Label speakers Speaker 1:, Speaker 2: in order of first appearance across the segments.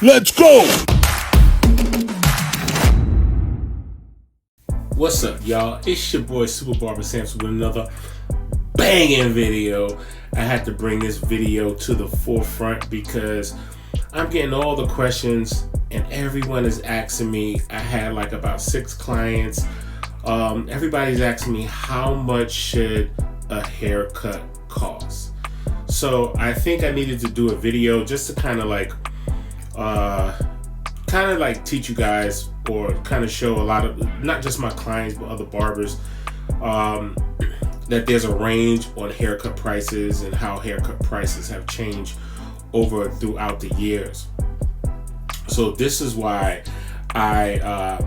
Speaker 1: Let's go!
Speaker 2: What's up, y'all? It's your boy Super Barber Samson with another banging video. I had to bring this video to the forefront because I'm getting all the questions and everyone is asking me. I had like about 6 clients. Everybody's asking me, how much should a haircut cost? So I think I needed to do a video just to kind of like teach you guys, or kind of show a lot of, not just my clients but other barbers, that there's a range on haircut prices and how haircut prices have changed throughout the years. So this is why I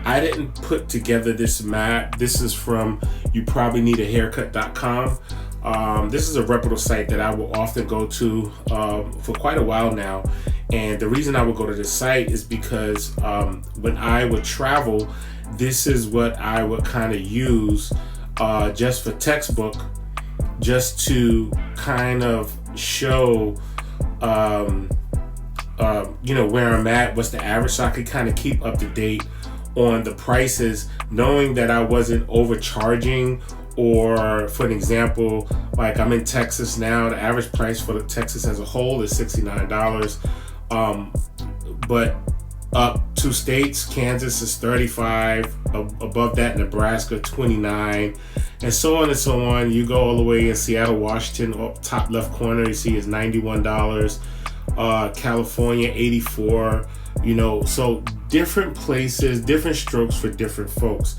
Speaker 2: didn't put together this map. This is from youprobablyneedahaircut.com. This is a reputable site that I will often go to for quite a while now. And the reason I would go to this site is because when I would travel, this is what I would kind of use just for textbook, just to kind of show where I'm at, what's the average, so I could kind of keep up to date on the prices, knowing that I wasn't overcharging. Or for an example, like I'm in Texas now, the average price for the Texas as a whole is $69. But up 2 states, Kansas is $35, above that Nebraska $29, and so on and so on. You go all the way in Seattle, Washington, up top left corner, you see is $91. California $84. So different places, different strokes for different folks.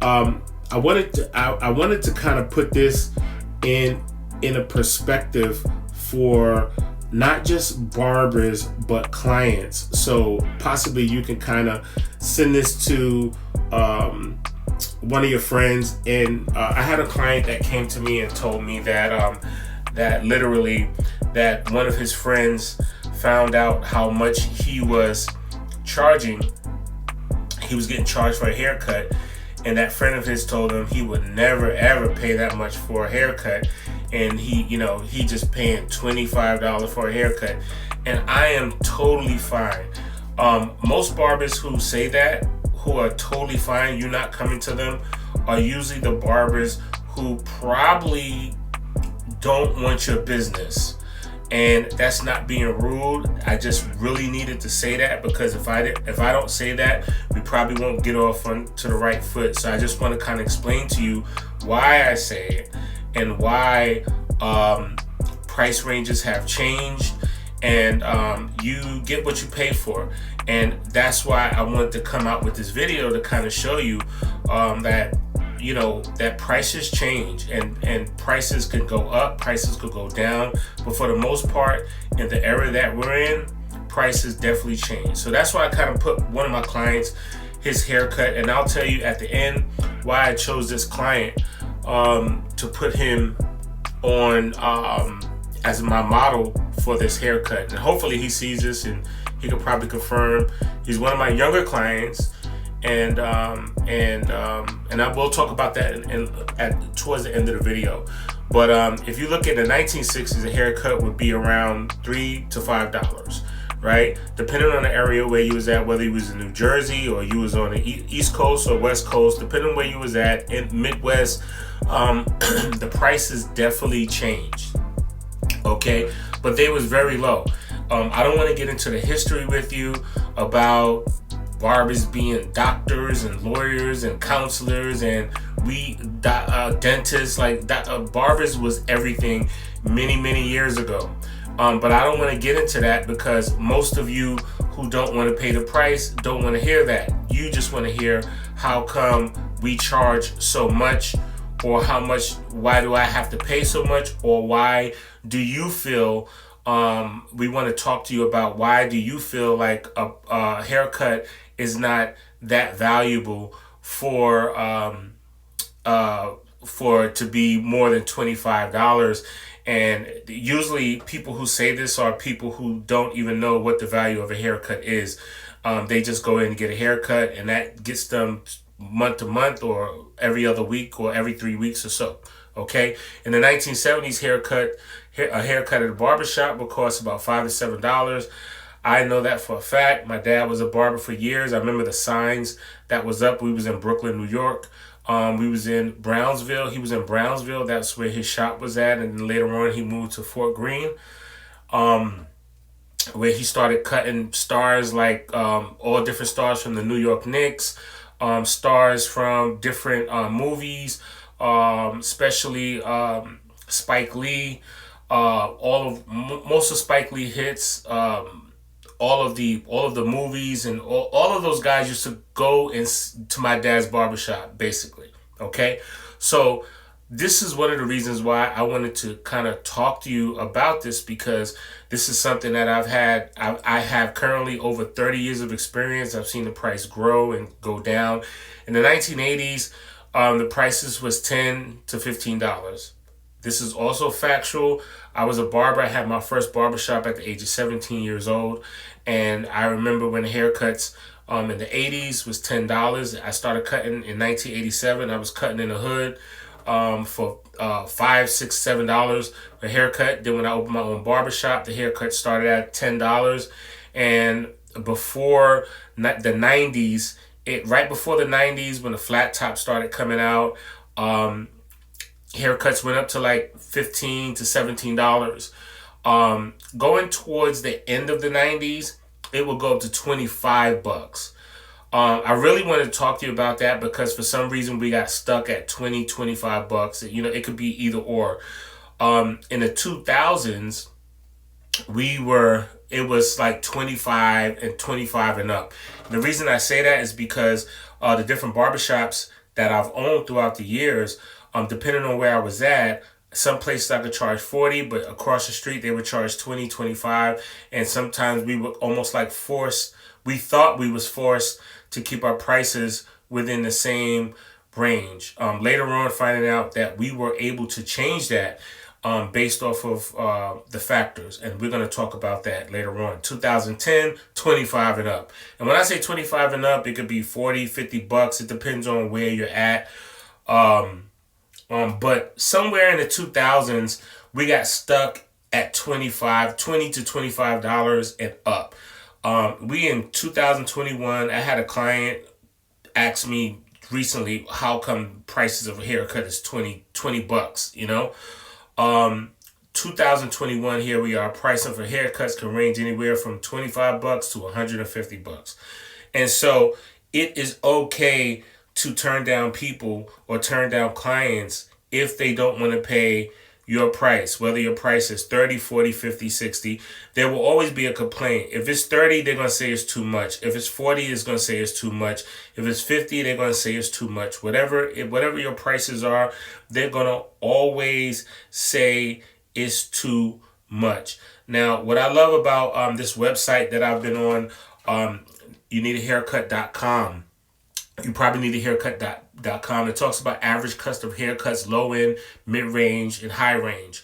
Speaker 2: I wanted to kind of put this in a perspective for not just barbers but clients. So possibly you can kind of send this to one of your friends. And I had a client that came to me and told me that literally that one of his friends found out how much he was charging. He was getting charged for a haircut, and that friend of his told him he would never ever pay that much for a haircut, and he just paying $25 for a haircut. And I am totally fine. Most barbers who say that, who are totally fine, you're not coming to them, are usually the barbers who probably don't want your business. And that's not being rude. I just really needed to say that, because if I don't say that, we probably won't get off to the right foot. So I just want to kind of explain to you why I say it, and why price ranges have changed, and you get what you pay for. And that's why I wanted to come out with this video to kind of show you that prices change, and prices could go up, prices could go down, but for the most part, in the era that we're in, prices definitely change. So that's why I kind of put one of my clients, his haircut, and I'll tell you at the end why I chose this client to put him on as my model for this haircut. And hopefully he sees this and he could probably confirm. He's one of my younger clients. And I will talk about that towards the end of the video. But if you look at the 1960s, a haircut would be around $3 to $5, right? Depending on the area where you was at, whether you was in New Jersey or you was on the East Coast or West Coast, depending on where you was at in Midwest, the prices definitely changed. Okay, but they was very low. I don't want to get into the history with you about barbers being doctors and lawyers and counselors, and dentists. Like that, barbers was everything many years ago. But I don't want to get into that, because most of you who don't want to pay the price don't want to hear that. You just want to hear how come we charge so much, or why do I have to pay so much, or why do you feel we want to talk to you about why do you feel like a haircut is not that valuable for it to be more than $25. And usually people who say this are people who don't even know what the value of a haircut is. They just go in and get a haircut, and that gets them month to month, or every other week, or every 3 weeks or so. Okay, in the 1970s, a haircut at a barbershop would cost about $5 to $7. I know that for a fact. My dad was a barber for years. I remember the signs that was up. We was in Brooklyn, New York. We was in Brownsville. He was in Brownsville. That's where his shop was at. And then later on, he moved to Fort Greene, where he started cutting stars like all different stars from the New York Knicks, stars from different movies, especially Spike Lee. Most of Spike Lee hits. All of the movies and all of those guys used to go to my dad's barbershop, basically. Okay, so this is one of the reasons why I wanted to kind of talk to you about this, because this is something that I have currently over 30 years of experience. I've seen the price grow and go down. In the 1980s, the prices was $10 to $15. This is also factual. I was a barber. I had my first barbershop at the age of 17 years old. And I remember when haircuts in the 80s was $10. I started cutting in 1987. I was cutting in the hood for $5, $6, $7 a haircut. Then when I opened my own barbershop, the haircut started at $10. And before the 90s, right before the 90s, when the flat top started coming out, haircuts went up to like $15 to $17. Going towards the end of the 90s, it will go up to $25. I really wanted to talk to you about that because for some reason we got stuck at $20, $25. It could be either or. In the 2000s, it was like 25 and 25 and up. And the reason I say that is because the different barbershops that I've owned throughout the years, depending on where I was at, some places I could charge 40, but across the street they would charge 20, 25. And sometimes we were almost like we thought we was forced to keep our prices within the same range. Later on, finding out that we were able to change that based off of the factors. And we're going to talk about that later on. 2010, 25 and up. And when I say 25 and up, it could be 40, $50. It depends on where you're at. But somewhere in the 2000s, we got stuck at $20 to $25 and up. We in 2021, I had a client ask me recently, how come prices of a haircut is $20, 2021, here we are. Pricing for haircuts can range anywhere from $25 to $150. And so it is okay to turn down people or turn down clients if they don't want to pay your price, whether your price is 30, 40, 50, 60. There will always be a complaint. If it's 30, they're going to say it's too much. If it's 40, it's going to say it's too much. If it's 50, they're going to say it's too much. Whatever your prices are, they're going to always say it's too much. Now, what I love about this website that I've been on, youneedahaircut.com. You probably need a haircut.com. It talks about average custom haircuts, low end, mid range, and high range.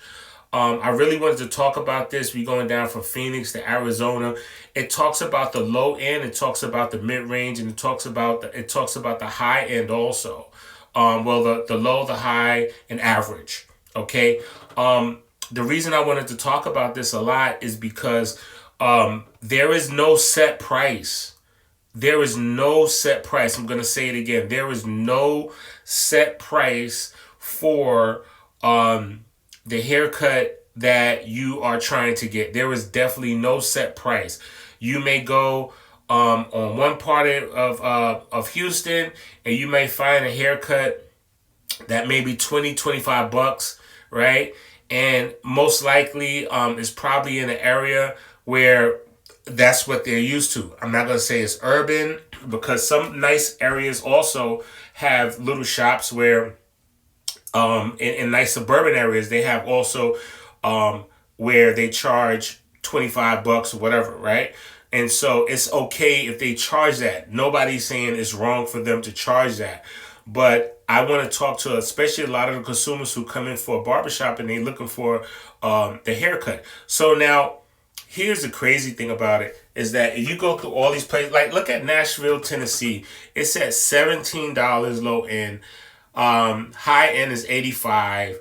Speaker 2: I really wanted to talk about this. We're going down from Phoenix to Arizona. It talks about the low end, it talks about the mid range, and it talks about the high end also. The low, the high, and average. Okay. The reason I wanted to talk about this a lot is because there is no set price. There is no set price. I'm going to say it again. There is no set price for the haircut that you are trying to get. There is definitely no set price. You may go on one part of Houston and you may find a haircut that may be $20, $25, right? And most likely is probably in an area where that's what they're used to. I'm not going to say it's urban, because some nice areas also have little shops where in nice suburban areas they have also where they charge $25 or whatever, right? And so it's okay if they charge that. Nobody's saying it's wrong for them to charge that. But I want to talk to especially a lot of the consumers who come in for a barbershop and they're looking for the haircut. So now, here's the crazy thing about it is that if you go through all these places, like look at Nashville, Tennessee, it's at $17 low end, high end is $85,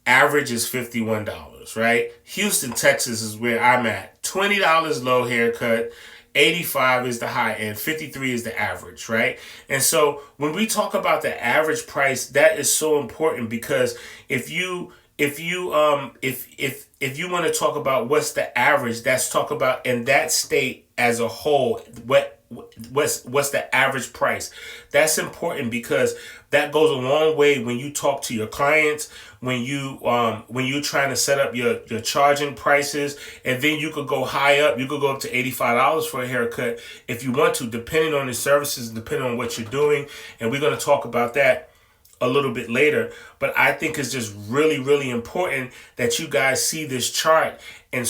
Speaker 2: average is $51, right? Houston, Texas is where I'm at, $20 low haircut, 85 is the high end, 53 is the average, right? And so when we talk about the average price, that is so important, because if you want to talk about what's the average, that's talk about in that state as a whole, what's the average price. That's important, because that goes a long way when you talk to your clients, when you're trying to set up your charging prices. And then you could go high up. You could go up to $85 for a haircut if you want to, depending on the services, depending on what you're doing. And we're going to talk about that a little bit later. But I think it's just really, really important that you guys see this chart. And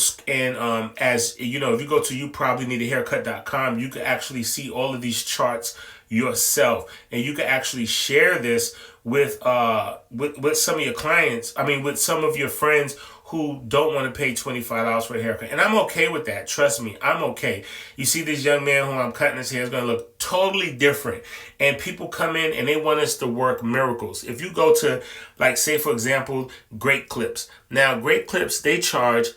Speaker 2: as you know, if you go to youprobablyneedahaircut.com, you can actually see all of these charts yourself, and you can actually share this with some of your clients. I mean, with some of your friends who don't want to pay $25 for a haircut. And I'm okay with that. Trust me, I'm okay. You see this young man who I'm cutting his hair is going to look totally different. And people come in and they want us to work miracles. If you go to, like, say, for example, Great Clips. Now, Great Clips, they charge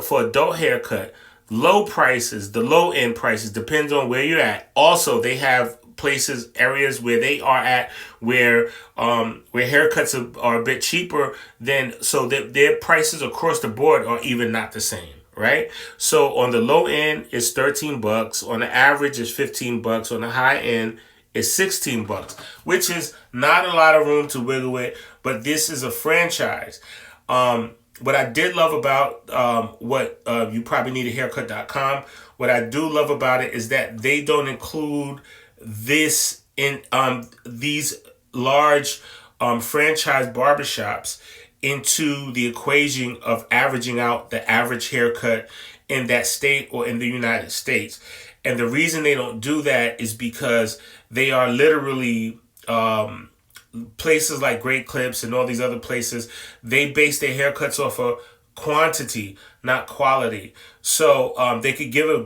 Speaker 2: for adult haircut, low prices, the low end prices, depends on where you're at. Also, they have areas where they are at where haircuts are a bit cheaper than, so that their prices across the board are even not the same, right? So on the low end it's $13, on the average it's $15, on the high end it's $16, which is not a lot of room to wiggle with, but this is a franchise. What I did love about you probably need a haircut.com, what I do love about it is that they don't include this in these large franchise barbershops into the equation of averaging out the average haircut in that state or in the United States. And the reason they don't do that is because they are literally places like Great Clips and all these other places, they base their haircuts off of quantity, not quality. So they could give a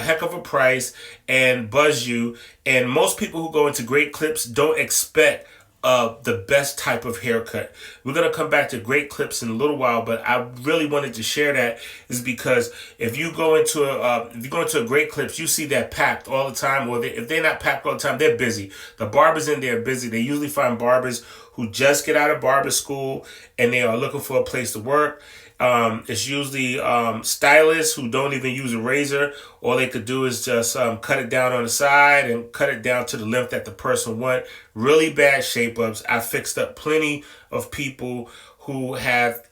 Speaker 2: heck of a price and buzz you. And most people who go into Great Clips don't expect the best type of haircut. We're gonna come back to Great Clips in a little while, but I really wanted to share that is because if you go into a Great Clips, you see that packed all the time, or if they're not packed all the time, they're busy. The barbers in there are busy. They usually find barbers who just get out of barber school and they are looking for a place to work. It's usually stylists who don't even use a razor. All they could do is just cut it down on the side and cut it down to the length that the person wants. Really bad shape-ups. I fixed up plenty of people who had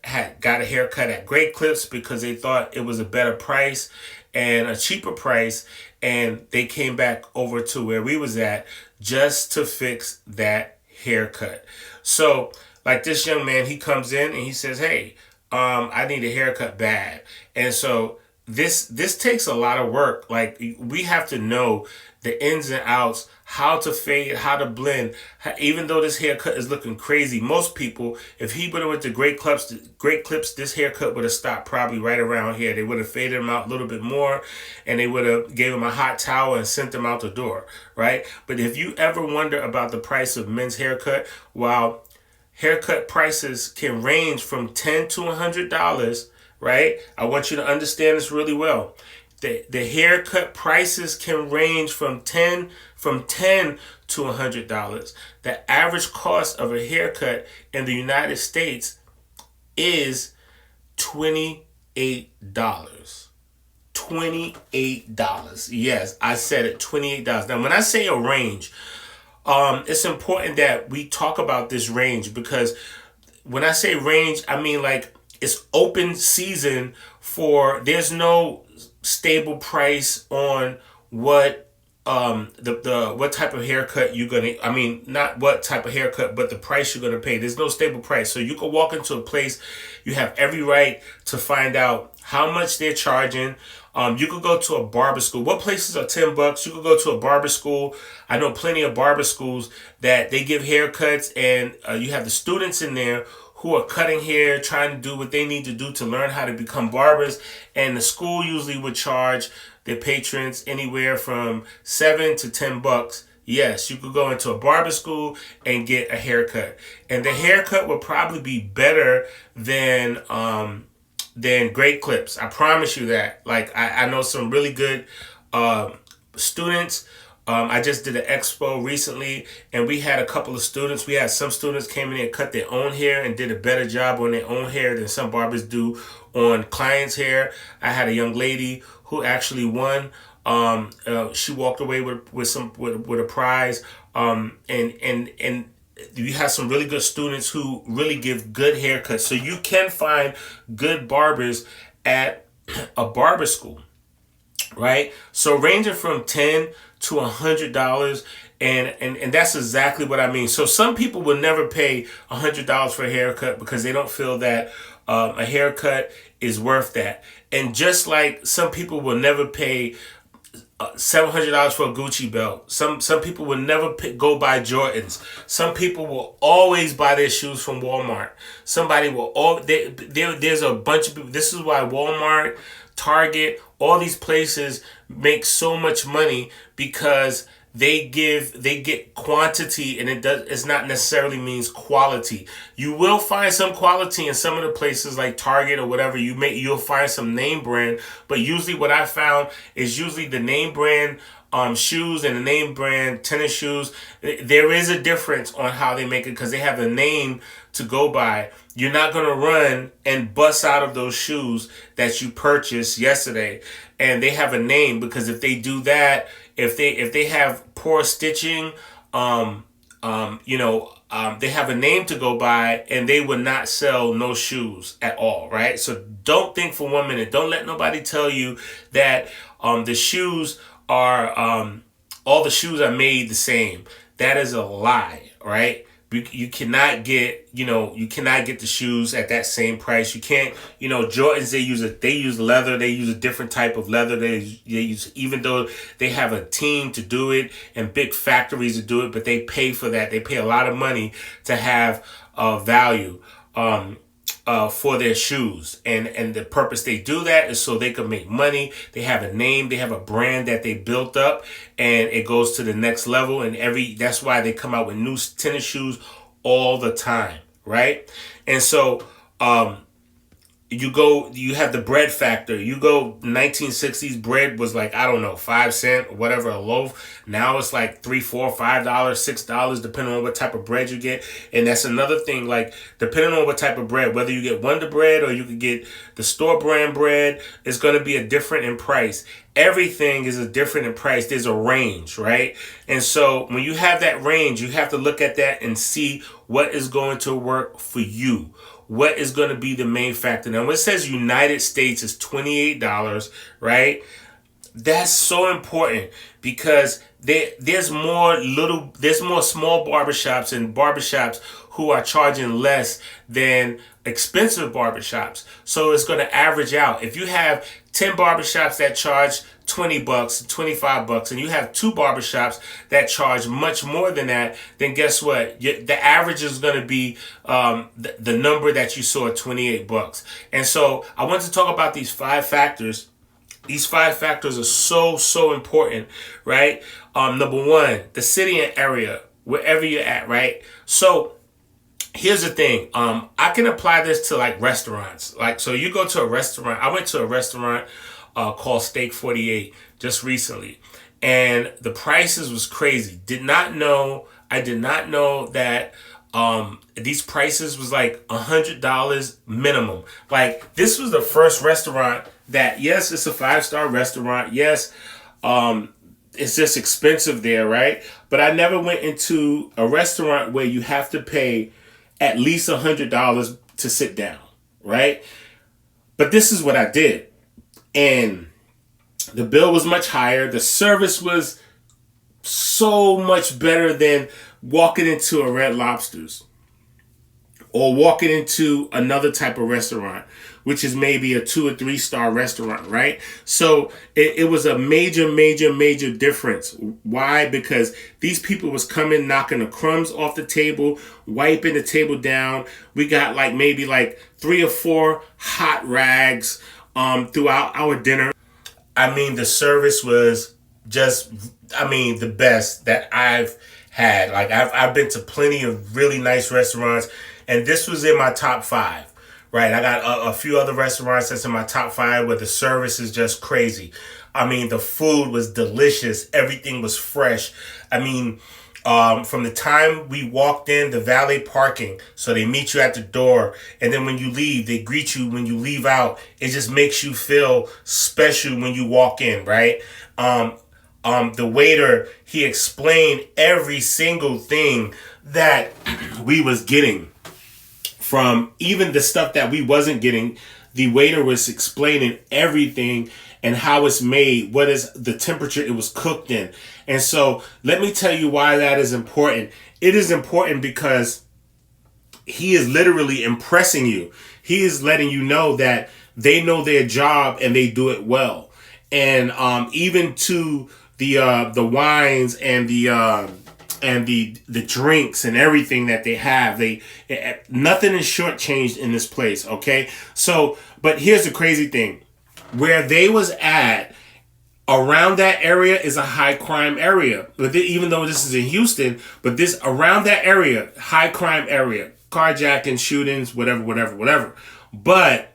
Speaker 2: got a haircut at Great Clips because they thought it was a better price and a cheaper price, and they came back over to where we was at just to fix that haircut. So, like this young man, he comes in and he says, hey, I need a haircut bad. And so this takes a lot of work. Like, we have to know the ins and outs, how to fade, how to blend. Even though this haircut is looking crazy, most people, if he would have went to Great Clips, this haircut would have stopped probably right around here. They would have faded him out a little bit more, and they would have gave him a hot towel and sent him out the door, right? But if you ever wonder about the price of men's haircut, while haircut prices can range from $10 to $100, right? I want you to understand this really well. The haircut prices can range from $10 to $100. The average cost of a haircut in the United States is $28. $28. Yes, I said it, $28. Now, when I say a range, it's important that we talk about this range, because when I say range, I mean like it's open season there's no stable price on what what type of haircut you're gonna, I mean, not what type of haircut, but the price you're gonna pay. There's no stable price. So you can walk into a place, you have every right to find out how much they're charging. You could go to a barber school. What places are $10? You could go to a barber school. I know plenty of barber schools that they give haircuts, and you have the students in there who are cutting hair, trying to do what they need to do to learn how to become barbers. And the school usually would charge their patrons anywhere from $7 to $10. Yes, you could go into a barber school and get a haircut. And the haircut would probably be better than than great clips. I promise you that. Like I know some really good students. I just did an expo recently, and we had a couple of students. We had some students came in and cut their own hair and did a better job on their own hair than some barbers do on clients' hair. I had a young lady who actually won. She walked away with a prize. And you have some really good students who really give good haircuts. So you can find good barbers at a barber school, right? So ranging from $10 to $100, and that's exactly what I mean. So some people will never pay $100 for a haircut because they don't feel that a haircut is worth that. And just like some people will never pay $700 for a Gucci belt. Some people will never go buy Jordans. Some people will always buy their shoes from Walmart. Somebody will there's a bunch of people. This is why Walmart, Target, all these places make so much money, because they get quantity, and it's not necessarily means quality. You will find some quality in some of the places like Target or whatever. You'll find some name brand, but usually what I found is usually the name brand shoes and the name brand tennis shoes, there is a difference on how they make it, because they have a name to go by. You're not going to run and bust out of those shoes that you purchased yesterday, and they have a name, because if they do that, if they have poor stitching, they have a name to go by, and they would not sell no shoes at all, right? So don't think for 1 minute. Don't let nobody tell you that the shoes are all the shoes are made the same. That is a lie, right? You cannot get the shoes at that same price. You can't, Jordans, they use leather. They use a different type of leather. They use, even though they have a team to do it and big factories to do it, but they pay for that. They pay a lot of money to have value for their shoes, and the purpose they do that is so they can make money. They have a name, they have a brand that they built up, and it goes to the next level. And that's why they come out with new tennis shoes all the time, right? And so you have the bread factor. You go 1960s, bread was like, I don't know, 5 cents or whatever a loaf. Now it's like $3, $4, $5, $6, depending on what type of bread you get. And that's another thing, like depending on what type of bread, whether you get Wonder Bread or you could get the store brand bread, it's going to be a different in price. Everything is a different in price. There's a range, right? And so when you have that range, you have to look at that and see what is going to work for you. What is going to be the main factor? Now, when it says United States is $28, right? That's so important, because there's more small barbershops and barbershops who are charging less than expensive barbershops. So it's going to average out. If you have 10 barbershops that charge $20, $25, and you have 2 barbershops that charge much more than that, then guess what? The average is going to be the number that you saw at $28. And so I want to talk about these 5 factors. These 5 factors are so important, right? Number 1, the city and area, wherever you're at, right? So here's the thing. I can apply this to like restaurants. Like, so you go to a restaurant. I went to a restaurant called Steak 48 just recently, and the prices was crazy. I did not know that these prices was like $100 minimum. Like, this was the first restaurant that, yes, it's a 5-star restaurant. Yes, it's just expensive there, right? But I never went into a restaurant where you have to pay at least $100 to sit down, right? But this is what I did. And the bill was much higher. The service was so much better than walking into a Red Lobster's or walking into another type of restaurant, which is maybe a 2 or 3 star restaurant, right? So it was a major difference. Why? Because these people was coming, knocking the crumbs off the table, wiping the table down. We got maybe 3 or 4 hot rags throughout our dinner. I mean, the service was just, the best that I've had. Like, I've been to plenty of really nice restaurants, and this was in my top 5, right? I got a few other restaurants that's in my top 5 where the service is just crazy. I mean, the food was delicious. Everything was fresh. I mean, from the time we walked in, the valet parking, so they meet you at the door, and then when you leave, they greet you when you leave out. It just makes you feel special when you walk in, right? The waiter, he explained every single thing that we was getting. From even the stuff that we wasn't getting, the waiter was explaining everything and how it's made, what is the temperature it was cooked in. And so let me tell you why that is important. It is important because he is literally impressing you. He is letting you know that they know their job and they do it well. And even to the wines and the drinks and everything that they have, nothing is shortchanged in this place. Okay, so but here's the crazy thing: where they was at, around that area is a high crime area. But even though this is in Houston, but this around that area, high crime area, carjacking, shootings, whatever. But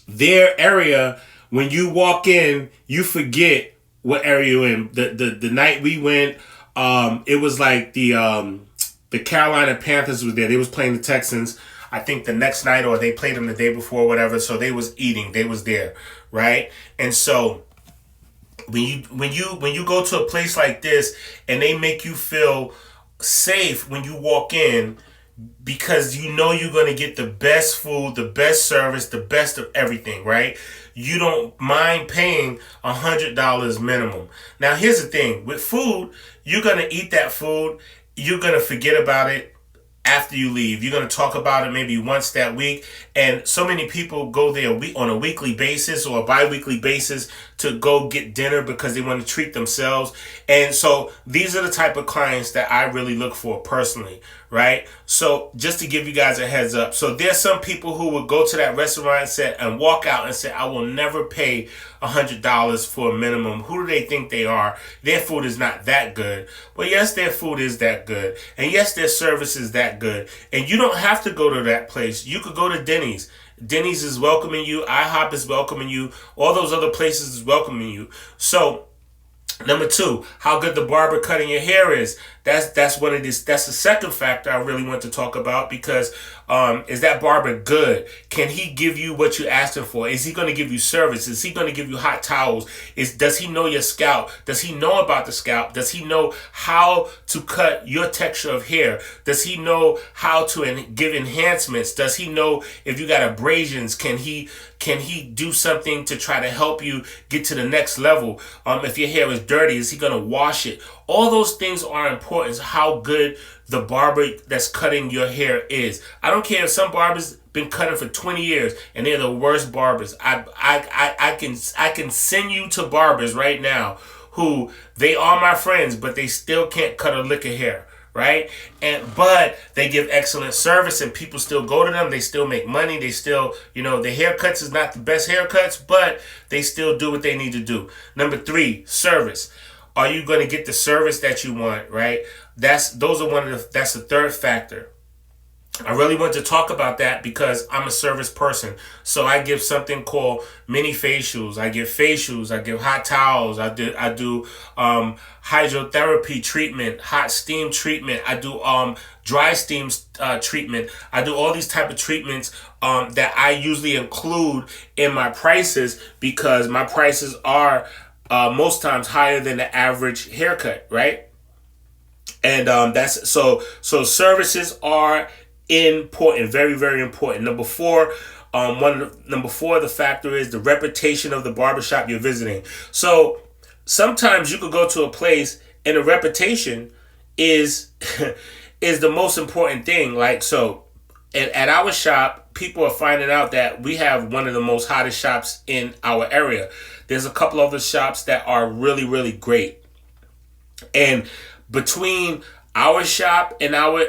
Speaker 2: their area, when you walk in, you forget what area you're in. The night we went, it was like the Carolina Panthers was there. They was playing the Texans, I think the next night, or they played them the day before, whatever. So they was eating. They was there, right? And so when you go to a place like this and they make you feel safe when you walk in, because you know you're going to get the best food, the best service, the best of everything, right? You don't mind paying $100 minimum. Now, here's the thing. With food, you're going to eat that food. You're going to forget about it after you leave. You're going to talk about it maybe once that week. And so many people go there on a weekly basis or a bi-weekly basis to go get dinner because they want to treat themselves. And so these are the type of clients that I really look for personally, right? So just to give you guys a heads up. So there's some people who would go to that restaurant and walk out and say, I will never pay $100 for a minimum. Who do they think they are? Their food is not that good. Well, yes, their food is that good. And yes, their service is that good. And you don't have to go to that place. You could go to Denny's. Denny's is welcoming you. IHOP is welcoming you. All those other places is welcoming you. So, number 2, how good the barber cutting your hair is. That's one of these. That's the second factor I really want to talk about, because is that barber good? Can he give you what you asked him for? Is he going to give you service? Is he going to give you hot towels? Does he know your scalp? Does he know about the scalp? Does he know how to cut your texture of hair? Does he know how to give enhancements? Does he know if you got abrasions? Can he do something to try to help you get to the next level? If your hair is dirty, is he going to wash it? All those things are important. How good the barber that's cutting your hair is. I don't care if some barbers been cutting for 20 years and they're the worst barbers. I can send you to barbers right now who they are my friends, but they still can't cut a lick of hair, right? But they give excellent service and people still go to them. They still make money. They still, the haircuts is not the best haircuts, but they still do what they need to do. Number 3, service. Are you going to get the service that you want, right? That's the third factor. I really want to talk about that because I'm a service person. So I give something called mini facials. I give facials. I give hot towels. I do hydrotherapy treatment, hot steam treatment. I do dry steam treatment. I do all these type of treatments that I usually include in my prices, because my prices are most times higher than the average haircut, right? And that's so services are important, very, very important. Number 4, the factor is the reputation of the barbershop you're visiting. So sometimes you could go to a place and the reputation is is the most important thing. Like, so at our shop, people are finding out that we have one of the most hottest shops in our area. There's a couple other shops that are really, really great. And between our shop in our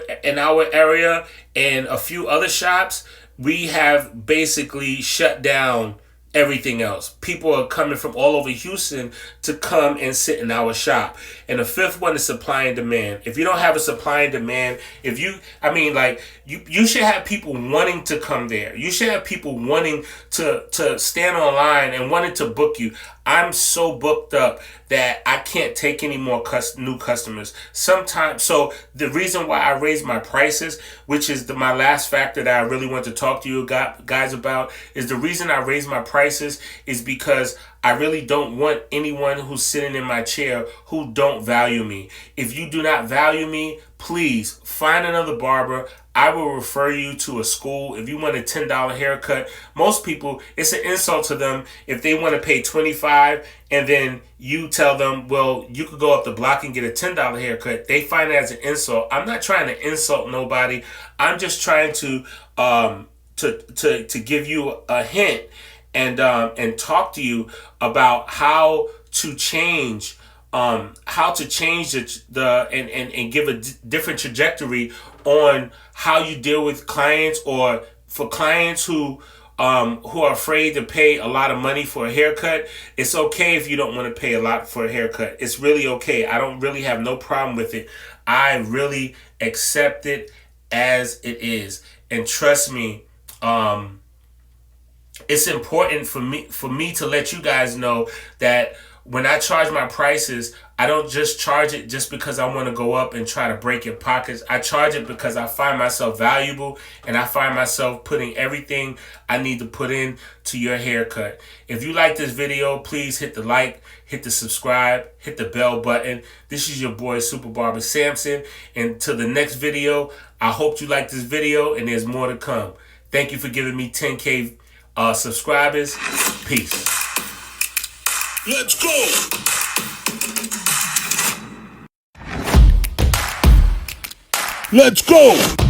Speaker 2: area and a few other shops, we have basically shut down everything else. People are coming from all over Houston to come and sit in our shop. And the fifth one is supply and demand. If you don't have a supply and demand, you should have people wanting to come there. You should have people wanting to stand online and wanting to book you. I'm so booked up that I can't take any more new customers. Sometimes, so the reason why I raise my prices, which is my last factor that I really want to talk to you guys about, is the reason I raise my prices is because I really don't want anyone who's sitting in my chair who don't value me. If you do not value me, please find another barber. I will refer you to a school. If you want a $10 haircut, most people, it's an insult to them if they want to pay $25 and then you tell them, well, you could go up the block and get a $10 haircut. They find it as an insult. I'm not trying to insult nobody. I'm just trying to give you a hint and talk to you about how to change and give a different trajectory on how you deal with clients, or for clients who are afraid to pay a lot of money for a haircut. It's okay if you don't want to pay a lot for a haircut. It's really okay. I don't really have no problem with it. I really accept it as it is. And trust me, it's important for me to let you guys know that when I charge my prices, I don't just charge it just because I want to go up and try to break your pockets. I charge it because I find myself valuable and I find myself putting everything I need to put in to your haircut. If you like this video, please hit the like, hit the subscribe, hit the bell button. This is your boy Super Barber Samson. And till the next video, I hope you like this video and there's more to come. Thank you for giving me 10K subscribers. Peace.
Speaker 1: Let's go! Let's go!